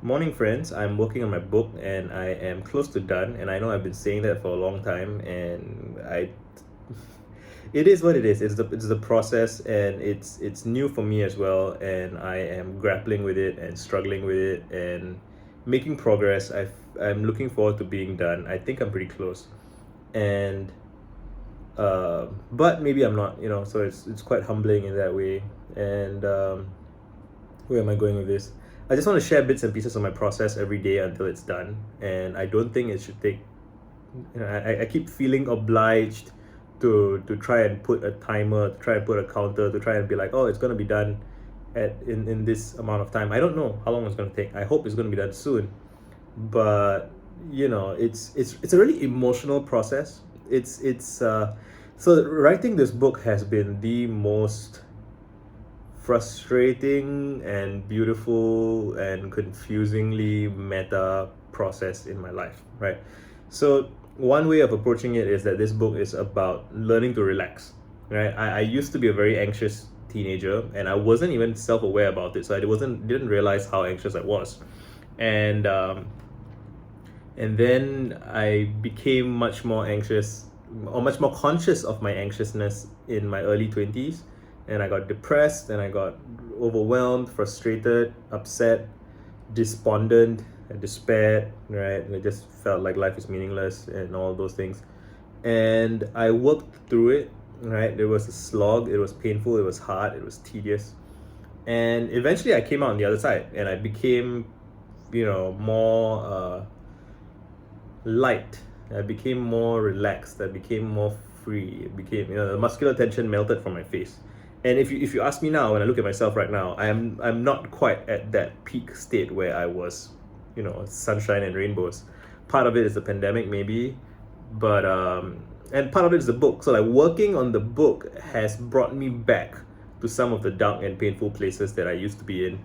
Morning, friends. I'm working on my book and I am close to done. And I know I've been saying that for a long time. It is what it is. It's the process, and it's new for me as well. And I am grappling with it and struggling with it and making progress. I'm looking forward to being done. I think I'm pretty close, and but maybe I'm not. So it's quite humbling in that way. And where am I going with this? I just want to share bits and pieces of my process every day until it's done. And I don't think it should take, I keep feeling obliged to try and put a timer, to try and put a counter, to try and be like, oh, it's going to be done in this amount of time. I don't know how long it's going to take. I hope it's going to be done soon. But, it's a really emotional process. So writing this book has been the most frustrating and beautiful and confusingly meta process in my life, right? So one way of approaching it is that this book is about learning to relax, right? I used to be a very anxious teenager, and I wasn't even self-aware about it, so I didn't realize how anxious I was. And um, and then I became much more anxious, or much more conscious of my anxiousness in my early 20s. And I got depressed, and I got overwhelmed, frustrated, upset, despondent, and despaired, right? And I just felt like life is meaningless and all those things. And I worked through it, right? It was a slog, it was painful, it was hard, it was tedious. And eventually I came out on the other side, and I became, more light. I became more relaxed. I became more free. It became, the muscular tension melted from my face. And if you ask me now, when I look at myself right now, I'm not quite at that peak state where I was, sunshine and rainbows. Part of it is the pandemic, maybe, but and part of it is the book. So like working on the book has brought me back to some of the dark and painful places that I used to be in,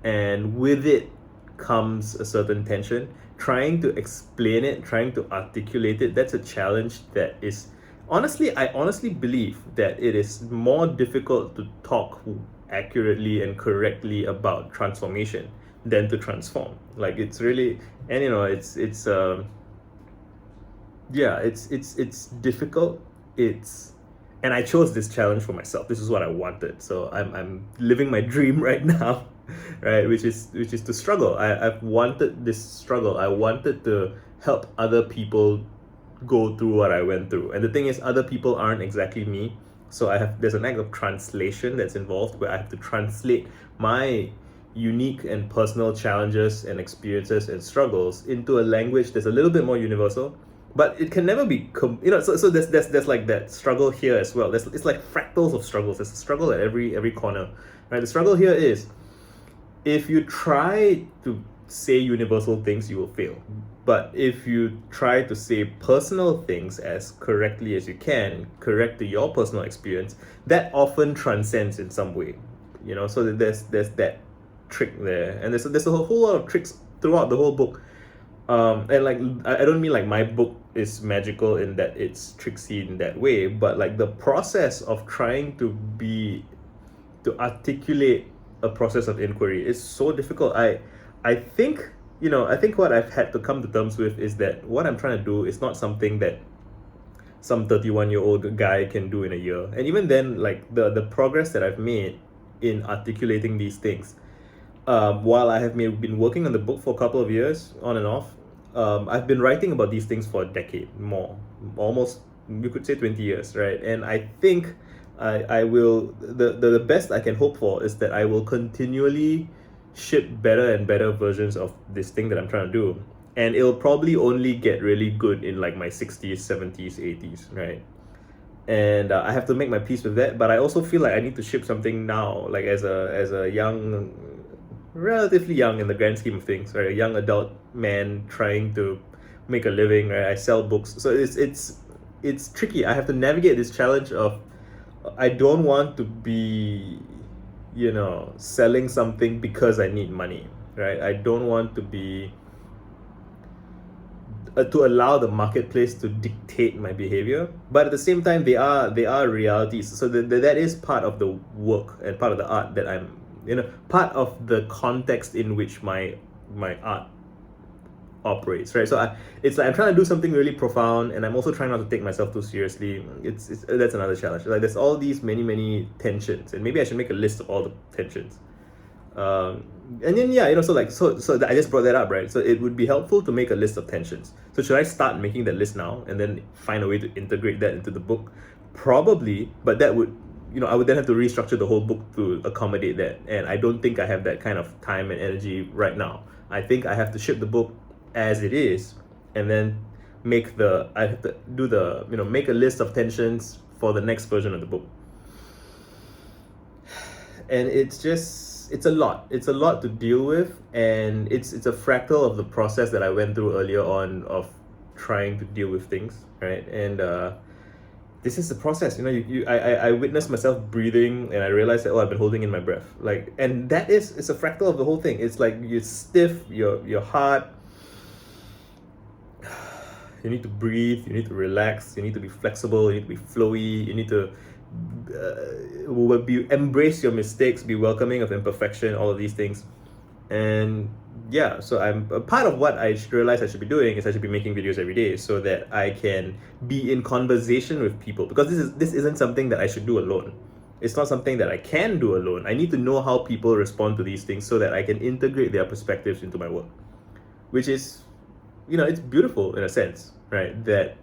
and with it comes a certain tension. Trying to explain it, trying to articulate it, that's a challenge that is I honestly believe that it is more difficult to talk accurately and correctly about transformation than to transform. Like it's really, and it's difficult. And I chose this challenge for myself. This is what I wanted. So I'm living my dream right now, right? Which is to struggle. I've wanted this struggle. I wanted to help other people go through what I went through. And the thing is, other people aren't exactly me. So there's an act of translation that's involved, where I have to translate my unique and personal challenges and experiences and struggles into a language that's a little bit more universal. But it can never be so there's like that struggle here as well. It's like fractals of struggles. There's a struggle at every corner, right? The struggle here is, if you try to say universal things, you will fail. But if you try to say personal things as correctly as you can, correct to your personal experience, that often transcends in some way. So there's that trick there, and there's a whole lot of tricks throughout the whole book. And like I don't mean like my book is magical in that it's tricksy in that way, but like the process of trying to articulate a process of inquiry is so difficult. I think what I've had to come to terms with is that what I'm trying to do is not something that some 31-year-old guy can do in a year. And even then, like the progress that I've made in articulating these things, while I have been working on the book for a couple of years on and off, I've been writing about these things for a decade more, almost, you could say 20 years, right? And I think I will, the best I can hope for is that I will continually ship better and better versions of this thing that I'm trying to do. And it'll probably only get really good in like my 60s, 70s, 80s, right? And I have to make my peace with that. But I also feel like I need to ship something now, like as a young, relatively young in the grand scheme of things, right? A young adult man trying to make a living, right? I sell books, so it's tricky. I have to navigate this challenge of, I don't want to be, selling something because I need money, right? I don't want to be to allow the marketplace to dictate my behavior, but at the same time, they are realities. So that is part of the work and part of the art that I'm, part of the context in which my my art operates, right? So it's like I'm trying to do something really profound, and I'm also trying not to take myself too seriously. It's that's another challenge. Like there's all these many tensions, and maybe I should make a list of all the tensions. And then yeah, so I just brought that up, right? So it would be helpful to make a list of tensions. So should I start making that list now and then find a way to integrate that into the book? Probably, but that would, I would then have to restructure the whole book to accommodate that, and I don't think I have that kind of time and energy right now. I think I have to ship the book as it is, and then I have to do make a list of tensions for the next version of the book. And it's a lot to deal with, and it's a fractal of the process that I went through earlier on of trying to deal with things, right? And this is the process. I witnessed myself breathing, and I realized that I've been holding in my breath, and it's a fractal of the whole thing. It's like you're stiff, your heart. You need to breathe, you need to relax, you need to be flexible, you need to be flowy, you need to embrace your mistakes, be welcoming of imperfection, all of these things. And yeah, so I'm a part of what I should realize I should be doing is I should be making videos every day so that I can be in conversation with people, because this isn't something that I should do alone. It's not something that I can do alone. I need to know how people respond to these things so that I can integrate their perspectives into my work, which is, it's beautiful in a sense, right? That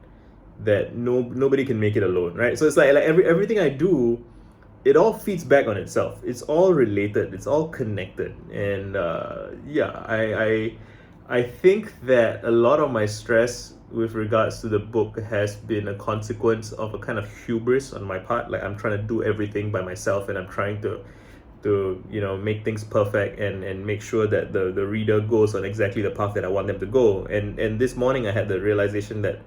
nobody can make it alone, right? So it's like everything I do, it all feeds back on itself. It's all related. It's all connected. And I think that a lot of my stress with regards to the book has been a consequence of a kind of hubris on my part. Like I'm trying to do everything by myself, and I'm trying to make things perfect and make sure that the reader goes on exactly the path that I want them to go. And this morning I had the realization that,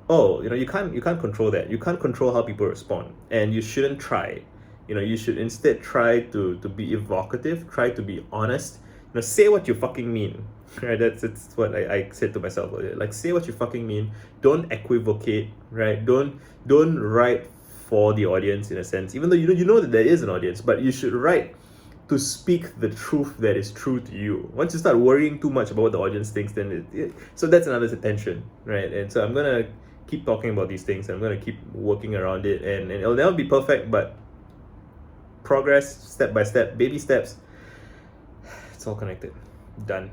you can't control that. You can't control how people respond, and you shouldn't try. You should instead try to be evocative, try to be honest. Say what you fucking mean. Right? That's what I said to myself earlier. Like, say what you fucking mean. Don't equivocate, right? Don't write for the audience in a sense, even though you know that there is an audience, but you should write to speak the truth that is true to you. Once you start worrying too much about what the audience thinks, then so that's another tension, right? And so I'm gonna keep talking about these things. I'm gonna keep working around it, and it'll never be perfect, but progress, step by step, baby steps. It's all connected. Done.